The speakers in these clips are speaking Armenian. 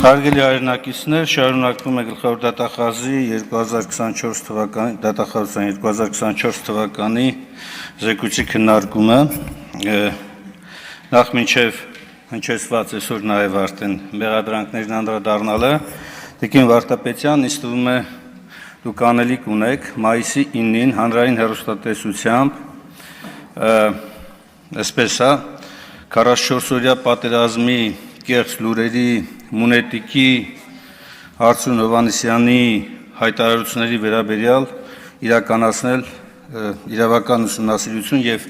Հարգելի հայրենակիցներ, շարունակվում է գլխավոր դատախազի 2024 թվականի դատախազության 2024 թվականի զեկույցի քննարկումը նախ մինչև հնչեցված այսօր նաև արդեն մեղադրանքներն անդրադառնալը Տիկին Վարդապետյան ինձ թվում է դուք անելիք ունեք մայիսի 9-ին հանրային հեռուստատեսությամբ այսպես 44-օրյա պատերազմի կեղծ լուրերի Մունետիկի Արծրուն Հովհաննիսյանի հայտարարությունների վերաբերյալ իրականացնել իրավական ուսումնասիրություն եւ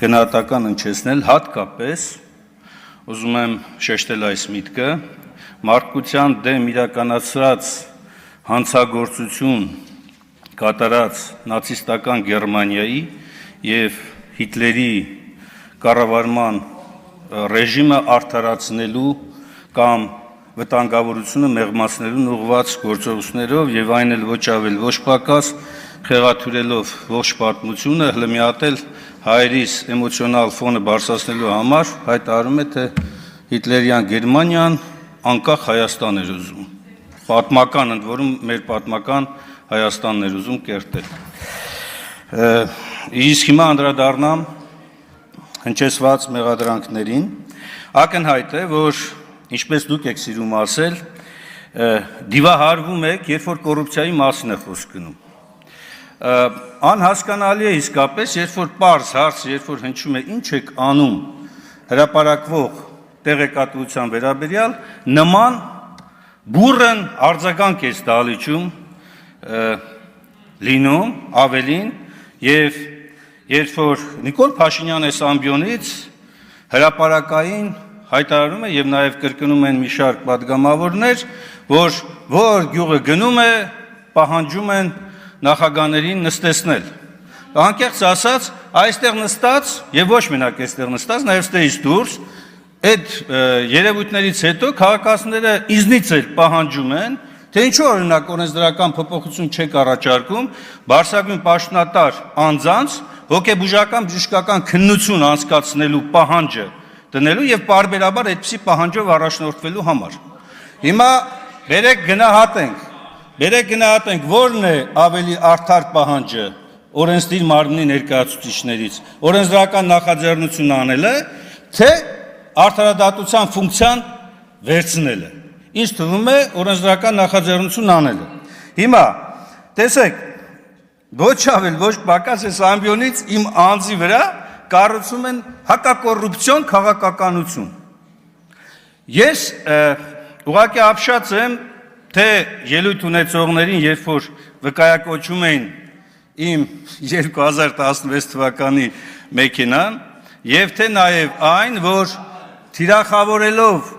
գնահատական հնչեցնել հատկապես ուզում եմ շեշտել այս միտքը մարդկության դեմ իրականացրած հանցագործություն կատարած նացիստական Գերմանիայի եւ Հիտլերի կառավարման ռեժիմը արդարացնելու կամ վտանգավորությունը մեղմացնելուն ուղղված գործողություններով եւ այն էլ ոչ ավել ոչ պակաս խեղաթյուրելով ողջ պատմությունը հլմիատել հայերիս էմոցիոնալ ֆոնը բարձրացնելու համար հայտարարում է թե Հիտլերյան Գերմանիան անկախ Հայաստան էր ուզում պատմական ընդ որում մեր պատմական Հայաստանն էր ուզում կերտել իսկ հիմա անդրադառնամ հնչեցված մեղադրանքներին ակնհայտ է որ ինչպես դուք եք սիրում ասել, դիվահարվում եք, երբ որ կոռուպցիայի մասին է խոսք գնում։ Անհասկանալի է իսկապես, երբ որ պարզ հարց, երբ որ հնչում է ինչ եք անում հրապարակվող տեղեկատվության վերաբերյալ, նման բուռն արձագանք է դալիճում լինում ավելին եւ երբ որ Նիկոլ Փաշինյանը Սամբյոնից հրապարակային հայտարարում է եւ նաեւ կրկնում են մի շարք պատգամավորներ, որ գյուղը գնում է, պահանջում են նախագաներին նստեցնել։ Անկեղծ ասած, այստեղ նստած եւ ոչ մենակ այստեղ նստած, նաեւ ստեից դուրս այդ երևույթներից հետո քաղաքացիները իզնից էլ պահանջում են, թե ինչու օրինակ օրենսդրական փոփոխություն չեք առաջարկում, Բարսագույն պաշտոնատար անձանց հոգեբուժական բժշկական քննություն անցկացնելու պահանջը դնելու եւ բարբերաբար այդպիսի պահանջով առաջնորդվելու համար։ Հիմա բերեք գնահատենք, որն է ավելի արդար պահանջը օրենսդիր մարմնի ներկայացուցիչներից, օրենսդրական նախաձեռնություն անելը, թե արդարադատության ֆունկցիան վերցնելը։ Ինձ թվում է օրենսդրական նախաձեռնություն անելը։ Հիմա տեսեք, ոչ ավել ոչ պակաս է Սամբյոնից իմ անձի վրա կառուցում են հակակոռուպցիոն քաղաքականություն։ Ես ուղղակի ապշած եմ, թե ելույթ ունեցողներին, երբ որ վկայակոչում էին իմ 2016 թվականի մեքենան, եւ թե նաեւ այն, որ թիրախավորելով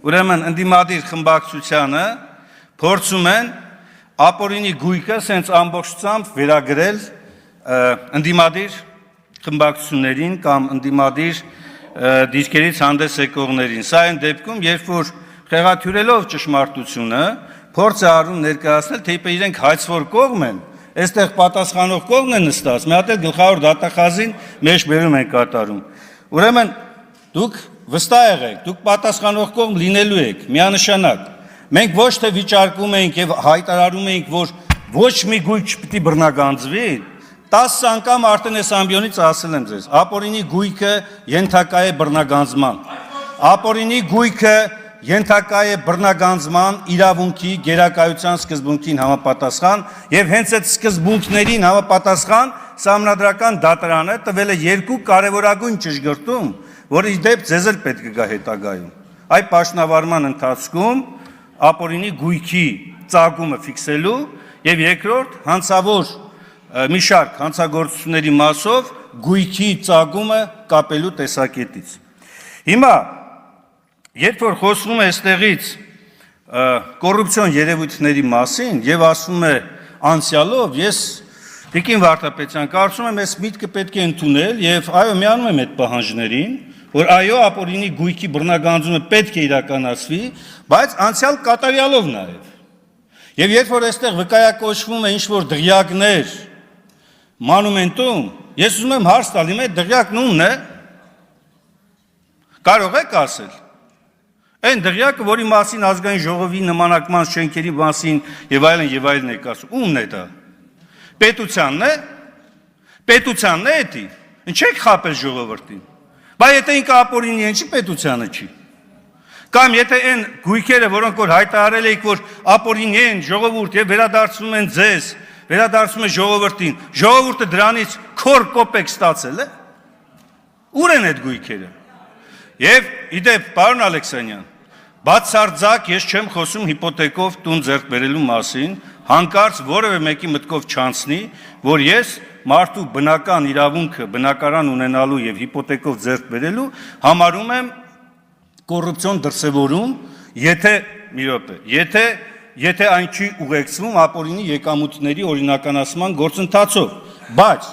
ուրեմն ընդդիմադիր խմբակցությանը փորձում են ապօրինի գույքը սենց ամբողջությամբ վերագրել ընդդիմադիր խմբակցություններին կամ ընդդիմադիր դիրքերից հանդես եկողներին։ Սա այն դեպքում, երբ որ խեղաթյուրելով ճշմարտությունը, փորձ է արում ներկայացնել, թե իբր իրենք հայցվոր կողմ են, այստեղ պատասխանող կողմն է նստած, մի հատ էլ գլխավոր դատախազին մեջ բերում են կատարում։ Ուրեմն դուք վստահ եղեք, դուք պատասխանող կողմ լինելու եք, միանշանակ։ Մենք ոչ թե վիճարկում էինք եւ հայտարարում էինք, որ ոչ մի գույք չպիտի բռնագանձվի, 10 անգամ արդեն այս ամբիոնից ասել եմ ձեզ, ապօրինի գույքը ենթակա է բռնագանձման։ Ապօրինի գույքը ենթակա է բռնագանձման իրավունքի գերակայության սկզբունքին համապատասխան եւ հենց այդ սկզբունքներին համապատասխան Սահմանադրական դատարանը տվել է երկու կարևորագույն ճշգրտում, որի դեպ ձեզ էլ պետք է գա հետագայում։ Այդ պաշտոնավարման ընթացքում ապօրինի գույքի ծագումը ֆիքսելու եւ երկրորդ հանցավոր մի շարք հանցագործությունների մասով գույքի ծագումը կապելու տեսակետից։ Հիմա երբ որ խոսվում է այստեղից կոռուպցիոն երևույթների մասին եւ ասում է անցյալով, ես Տիկին Վարդապետյան կարծում եմ այս միտքը պետք է ընդունել եւ այո միանում եմ այդ պահանջներին, որ այո ապօրինի գույքի բռնագանձումը պետք է իրականացվի, բայց անցյալ կատարյալով նաեւ։ Եվ երբ որ այստեղ վկայակոչվում է ինչ-որ դղյակներ մանումենտում, ես ուզում եմ հարց տալ, իմ այդ դղյակն ումն է, կարող եք ասել, Այն դղյակը, որի մասին ազգային ժողովի նմանակման շենքերի մասին եւ այլն եք ասում, ումն է դա։ Պետությանն է։ Պետությանն է էդի։ Ինչ եք խապել ժողովրդին։ Բայց եթե ինքը ապօրինի է, ինչի պետությանը չի։ Կամ եթե այն գույքերը, որոնք որ հայտարարել եք, որ ապօրինի են ժողովուրդ եւ վերադարձնում են ձեզ, վերադարձում է ժողովրդին, ժողովուրդը դրանից քոր կոպեկ ստացել է։ Ուր են այդ գույքերը։ Եվ իդեպ, պարոն Ալեքսանյան, բացարձակ ես չեմ խոսում հիպոթեկով տուն ձեռք բերելու մասին, հանկարծ որևէ մեկի մտքով չանցնի, որ ես մարդու բնական իրավունքը բնակարան ունենալու եւ հիպոթեկով ձեռք բերելու համարում եմ կոռուպցիոն դրսևորում, եթե այն չի ուղեկցվում ապօրինի եկամուտների օրինականացման գործընթացով, բայց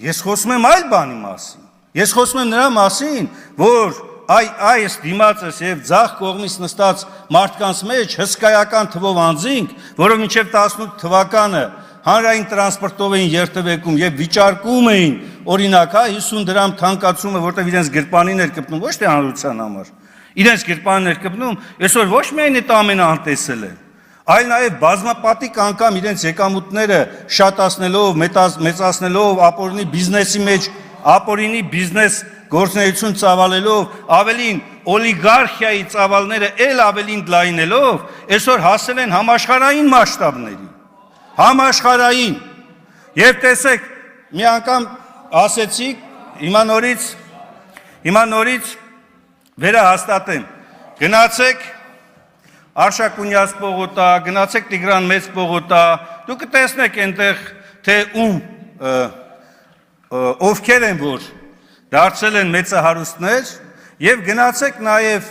ես խոսում եմ այլ բանի մասին։ Ես խոսում եմ նրա մասին, որ այս դիմացս եւ ձախ կողմից նստած մարդկանց մեջ հսկայական թվով անձինք, որով մինչև 18 թվականը հանրային տրանսպորտով էին երթևեկում եւ վիճարկում էին օրինակ 50 դրամ թանկացումը, որտեղ իրենց գրպանին էր կպնում, ոչ թե հանրության համար։ Իրենց գրպանին էր կպնում, այսօր ոչ միայն այդ ամենը անտեսել են, այլ նաեւ բազմապատիկ անգամ իրենց եկամուտները շատացնելով, մեծացնելով ապօրինի բիզնեսի մեջ, ապօրինի բիզնես գործունեություն ծավալելով, ավելին օլիգարխիայի ծավալները էլ ավելին լայնելով, այսօր հասել են համաշխարհային մասշտաբների։ Համաշխարհային։ Եվ տեսեք, մի անգամ ասեցիք, հիմա նորից վերահաստատեմ։ Գնացեք Արշակունյաց պողոտա, գնացեք Տիգրան Մեծ պողոտա, դուք կտեսնեք այնտեղ, թե ովքեր են որ դարձել են մեծահարուստներ եւ գնացեք նաեւ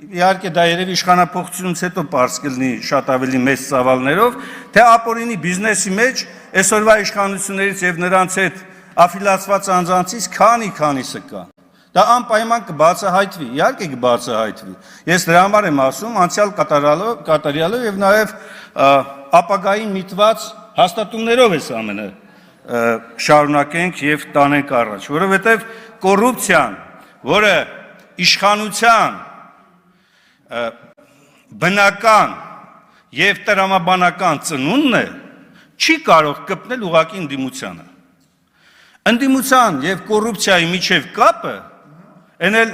իհարկե դա երևի իշխանապողությունից հետո པարզ կլինի շատ ավելի մեծ ծավալներով, թե ապօրինի բիզնեսի մեջ այսօրվա իշխանություններից եւ նրանց հետ աֆիլացված անձանցից քանիսը կա։ Դա անպայման կբացահայտվի, իհարկե կբացահայտվի։ Ես դրա համար եմ ասում, անցյալ կատարյալով եւ նաեւ ապագային միտված հաստատումներով էս ամենը շարունակենք եւ տանենք առաջ, որովհետեւ կոռուպցիան, որը իշխանության բնական եւ տրամաբանական ծնունդն է, չի կարող կպնել ուղղակի ընդդիմությանը։ Ընդդիմության եւ կոռուպցիայի միջև կապը այն էլ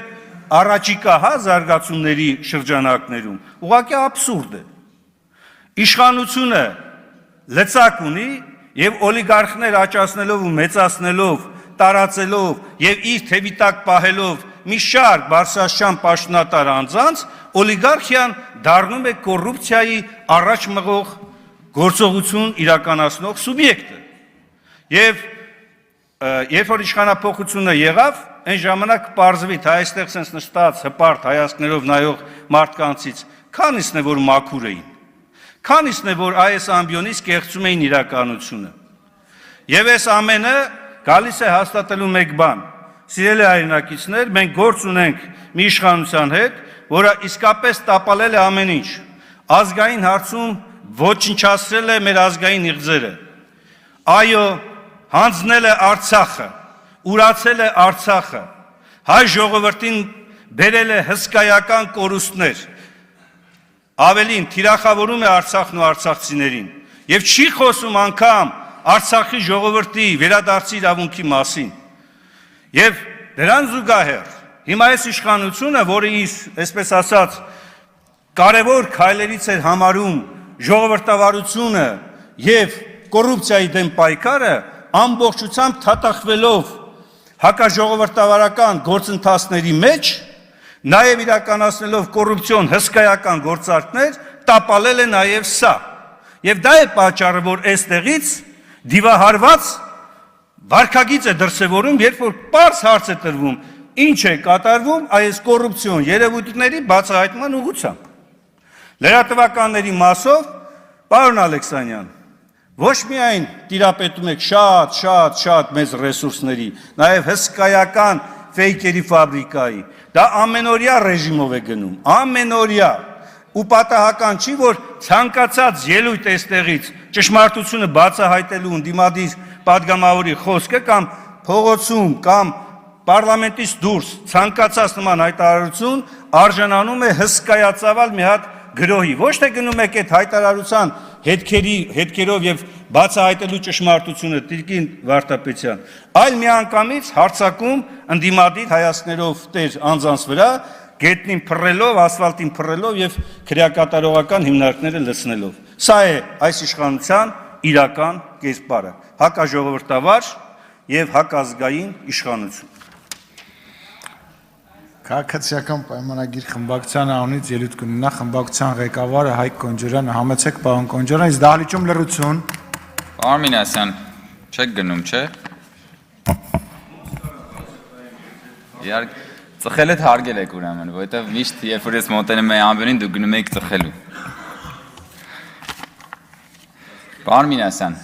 առաջիկա զարգացումների շրջանակներում ուղղակի աբսուրդ է։ Իշխանությունը լծակ ունի եւ օլիգարխներ աճացնելով ու մեծացնելով, տարածելով եւ իր թևի տակ պահելով մի շարք բարձրաստիճան պաշտոնատար անձանց, օլիգարխիան դառնում է կոռուպցիայի առաջ մղող գործողություն իրականացնող սուբյեկտը։ Եվ երբ որ իշխանապողությունը եղավ, այն ժամանակ պարզվի, թե այստեղ sense նստած հպարտ հայացքներով նայող մարդկանցից քանիսն է որ մաքուր էին, քանիսն է որ այս ամբիոնից կեղծում էին իրականությունը։ Եվ այս ամենը գալիս է հաստատելու մեկ բան. Սիրելի հայրենակիցներ, մենք գործ ունենք մի իշխանության հետ, որը իսկապես տապալել է ամեն ինչ։ Ազգային հարցում ոչնչացրել է մեր ազգային իղձերը։ Այո, հանձնել է Արցախը, ուրացել է Արցախը, հայ ժողովրդին բերել է հսկայական կորուստներ, ավելին թիրախավորում է Արցախն ու արցախցիներին եւ չի խոսում անգամ Արցախի ժողովրդի վերադարձի իրավունքի մասին։ Եվ դրան զուգահեռ հիմա այս իշխանությունը, որը իր, այսպես ասած, կարևոր քայլերից էր համարում ժողովրդավարությունը եւ կոռուպցիայի դեմ պայքարը, ամբողջությամբ թաթախվելով հակաժողովրդավարական գործընթացների մեջ, նաև իրականացնելով կոռուպցիոն հսկայական գործարքներ, տապալել է նաև սա։ Եվ դա է պատճառը, որ այստեղից դիվահարված վարքագիծ է դրսևորում, երբ որ պարզ հարց է տրվում, ինչ է կատարվում այս կոռուպցիոն երևույթների բացահայտման ուղղությամբ։ Լրատվականների մասով, պարոն Ալեքսանյան, ոչ միայն տիրապետում եք շատ մեծ ռեսուրսների, նաև հսկայական ֆեյքերի ֆաբրիկայի, դա ամենօրյա ռեժիմով է գնում, ամենօրյա, ու պատահական չի, որ ցանկացած ելույթ այստեղից ճշմարտությունը բացահայտելու ընդդիմադիր պատգամավորի խոսքը կամ փողոցում կամ պարլամենտից դուրս ցանկացած նման հայտարարություն արժանանում է հսկայածավալ մի հատ գրոհի։ Ոչ թե գնում եք այդ հայտարարության հետքերով եւ բացահայտելու ճշմարտությունը Տիկին Վարդապետյան, այլ միանգամից հարձակում ընդդիմադիր հայացքներով տեր անձանց վրա, գետնին փռելով, ասֆալտին փռելով եւ քրեակատարողական հիմնարկները լցնելով։ Սա է այս իշխանության իրական կերպարը՝ հակաժողովրդավար եւ հակազգային իշխանություն։ Քաղաքացիական պայմանագիր խմբակցության անունից ելույթ կունենա խմբակցության ղեկավարը Հայկ Կոնջորյանը, համեցեք պարոն Կոնջորյան, իսկ դահլիճում լրություն։ Պարոն Մինասյան, չեք գնում, չէ՞։ Իհարկե, ծխել եք հարգել եք ուրեմն, որովհետև միշտ երբ որ ես մոտենում եմ ամբերին, դուք գնում եք ծխելու։ Պարոն Մինասյան,